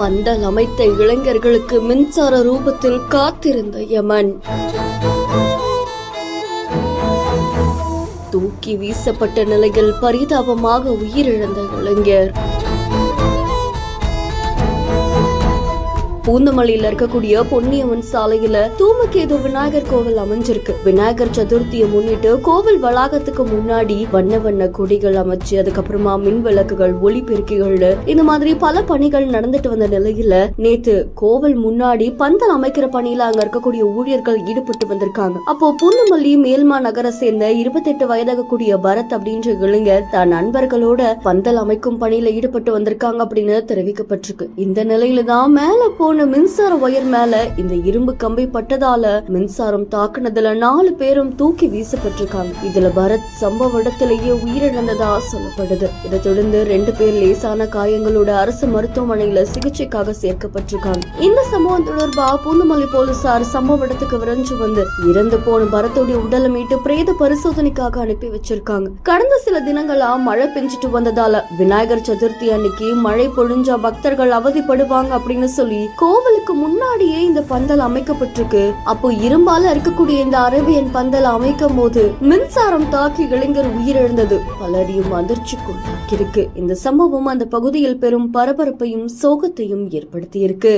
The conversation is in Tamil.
பந்தல் அமைத்த இளைஞர்களுக்கு மின்சார ரூபத்தில் காத்திருந்த யமன். தூக்கி வீசப்பட்ட நிலையில் பரிதாபமாக உயிரிழந்த இளைஞர். பூந்தமல்லியில இருக்கக்கூடிய பொன்னியம்மன் சாலையில தூமகேது விநாயகர் கோவில் அமைஞ்சிருக்கு. விநாயகர் சதுர்த்தியை முன்னிட்டு கோவில் வளாகத்துக்கு முன்னாடி வண்ண வண்ண கொடிகள் அமைச்சு, அதுக்கப்புறமா மின் விளக்குகள், ஒளிபெருக்கிகள், இந்த மாதிரி பல பணிகள் நடந்துட்டு வந்த நிலையில நேத்து கோவில் முன்னாடி பந்தல் அமைக்கிற பணியில அங்க இருக்கக்கூடிய ஊழியர்கள் ஈடுபட்டு வந்திருக்காங்க. அப்போ பூந்தமல்லி மேல்மா நகரை சேர்ந்த 28 வயதாகக்கூடிய பரத் அப்படின்ற இளைஞர் தன் நண்பர்களோட பந்தல் அமைக்கும் பணியில ஈடுபட்டு வந்திருக்காங்க அப்படின்னு தெரிவிக்கப்பட்டிருக்கு. இந்த நிலையில தான் மேல போன மின்சார ஒயர் மேல இந்த இரும்பு கம்பி பட்டதால மின்சாரம் தாக்குனதுல 4 பேரும் தூக்கி வீசப்பட்டிருக்காங்க. இதுல பரத் சம்பவ இடத்திலேயே உயிரிழந்ததா சொல்லப்படுது. இதை தொடர்ந்து 2 பேர் லேசான காயங்களோட அரசு மருத்துவமனையில சிகிச்சைக்காக சேர்க்கப்பட்டிருக்காங்க. இந்த சம்பவம் தொடர்பா பூந்தமல்லி போலீசார் சம்பவ இடத்துக்கு விரைஞ்சு வந்து இறந்து போன பரத்தோடைய உடலை மீட்டு பிரேத பரிசோதனைக்காக அனுப்பி வச்சிருக்காங்க. கடந்த சில தினங்களா மழை பெஞ்சிட்டு வந்ததால விநாயகர் சதுர்த்தி அன்னைக்கு மழை பொழிஞ்சா பக்தர்கள் அவதிப்படுவாங்க அப்படின்னு சொல்லி கோவிலுக்கு முன்னாடியே இந்த பந்தல் அமைக்கப்பட்டிருக்கு. அப்போ இரும்பால இருக்கக்கூடிய இந்த அரேபியன் பந்தல் அமைக்கும் போது மின்சாரம் தாக்கி இளைஞர் உயிரிழந்தது பலரையும் அதிர்ச்சிக்குள்ளாக்கியிருக்கு. இந்த சம்பவம் அந்த பகுதியில் பெரும் பரபரப்பையும் சோகத்தையும் ஏற்படுத்தியிருக்கு.